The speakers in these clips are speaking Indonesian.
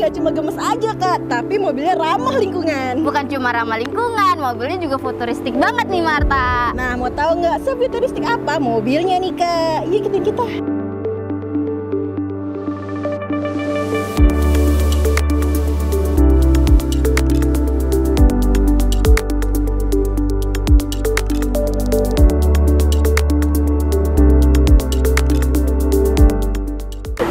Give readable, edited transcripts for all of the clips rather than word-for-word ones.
nggak cuma gemes aja Kak, tapi mobilnya ramah lingkungan. Bukan cuma ramah lingkungan, mobilnya juga futuristik banget nih Marta. Nah, mau tahu nggak sefuturistik apa mobilnya nih Kak? Yuk ikutin kita.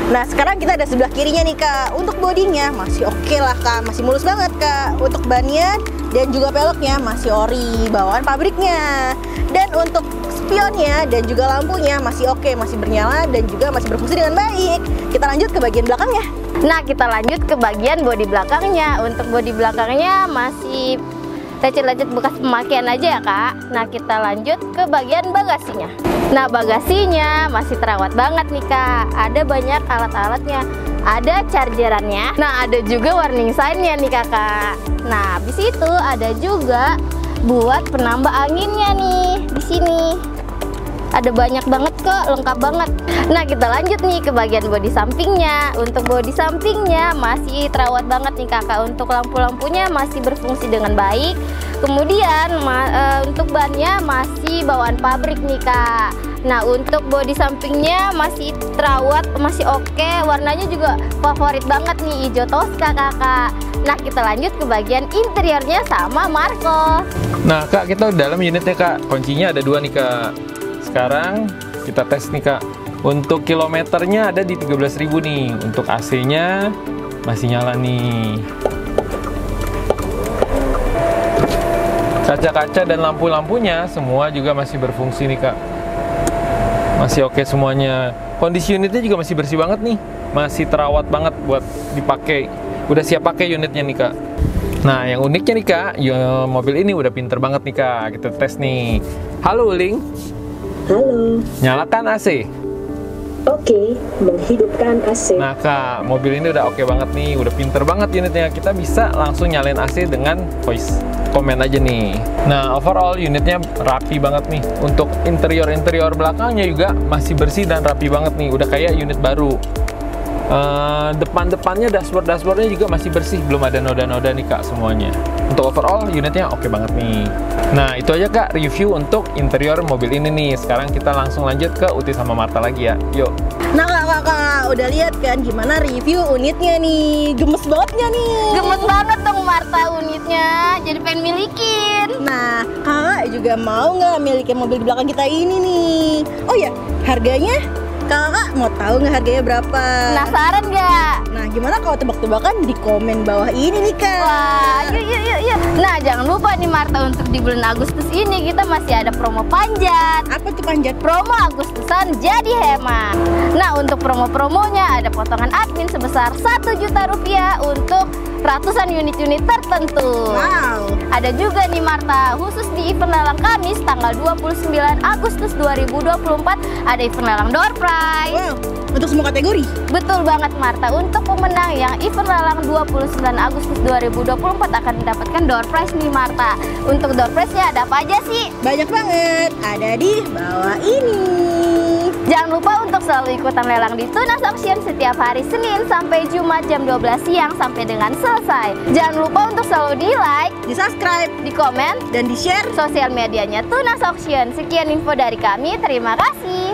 Nah, sekarang kita ada sebelah kirinya nih Kak. Untuk bodinya masih oke lah Kak, masih mulus banget Kak. Untuk bannya dan juga peleknya masih ori, bawaan pabriknya. Dan untuk spionnya dan juga lampunya masih oke, masih bernyala dan juga masih berfungsi dengan baik. Kita lanjut ke bagian belakangnya. Nah, kita lanjut ke bagian bodi belakangnya. Untuk bodi belakangnya masih lecet-lecet bekas pemakaian aja ya Kak. Nah, kita lanjut ke bagian bagasinya. Nah, bagasinya masih terawat banget nih Kak. Ada banyak alat-alatnya. Ada chargerannya. Nah, ada juga warning sign-nya nih Kakak. Nah, habis itu ada juga buat penambah anginnya nih di sini. Ada banyak banget kok, lengkap banget. Nah, kita lanjut nih ke bagian bodi sampingnya. Untuk bodi sampingnya masih terawat banget nih Kakak. Untuk lampu-lampunya masih berfungsi dengan baik. Kemudian untuk bannya masih bawaan pabrik nih Kak. Nah, untuk bodi sampingnya masih terawat, masih oke. Warnanya juga favorit banget nih, hijau toska Kakak. Nah, kita lanjut ke bagian interiornya sama Marco. Nah Kak, kita udah dalam unitnya Kak. Kuncinya ada 2 nih Kak. Sekarang kita tes nih Kak. Untuk kilometernya ada di 13.000 nih. Untuk AC-nya masih nyala nih. Kaca-kaca dan lampu-lampunya semua juga masih berfungsi nih Kak. Masih oke semuanya. Kondisi unitnya juga masih bersih banget nih. Masih terawat banget buat dipakai. Udah siap pakai unitnya nih Kak. Nah, yang uniknya nih Kak, mobil ini udah pinter banget nih Kak. Kita tes nih. Halo Uling. Halo. Nyalakan AC. Oke, menghidupkan AC. Nah Kak, mobil ini udah oke banget nih. Udah pinter banget unitnya. Kita bisa langsung nyalain AC dengan voice command aja nih. Nah, overall unitnya rapi banget nih. Untuk interior belakangnya juga masih bersih dan rapi banget nih. Udah kayak unit baru. Depan-depannya dashboardnya juga masih bersih, belum ada noda-noda nih Kak semuanya. Untuk overall unitnya oke banget nih. Nah, itu aja Kak review untuk interior mobil ini nih. Sekarang kita langsung lanjut ke Uti sama Marta lagi ya. Yuk. Nah Kakak, udah lihat kan gimana review unitnya nih? Gemes banget nggak nih? Gemes banget dong Marta unitnya. Jadi pengen milikin. Nah, Kakak juga mau nggak milikin mobil di belakang kita ini nih? Oh ya, harganya? Kakak mau tahu nggak harganya berapa? Penasaran nggak? Nah, gimana kalau tebak-tebakan di komen bawah ini nih Kak? Wah, yuk. Nah, jangan lupa nih Marta, untuk di bulan Agustus ini kita masih ada promo panjat. Apa tuh panjat? Promo Agustusan jadi hemat. Nah, untuk promo-promonya ada potongan admin sebesar 1 juta rupiah untuk ratusan unit-unit tertentu. Wow. Ada juga nih Marta, khusus di event lelang Kamis tanggal 29 Agustus 2024 ada event lelang door prize. Wow, untuk semua kategori? Betul banget Marta, untuk pemenang yang event lelang 29 Agustus 2024 akan mendapatkan door prize nih Marta. Untuk door prize-nya ada apa aja sih? Banyak banget, ada di bawah ini. Jangan lupa untuk selalu ikutan lelang di Tunas Auction setiap hari Senin sampai Jumat jam 12 siang sampai dengan selesai. Jangan lupa untuk selalu di like, Di subscribe, di komen, dan di share sosial medianya Tunas Auction. Sekian info dari kami, terima kasih.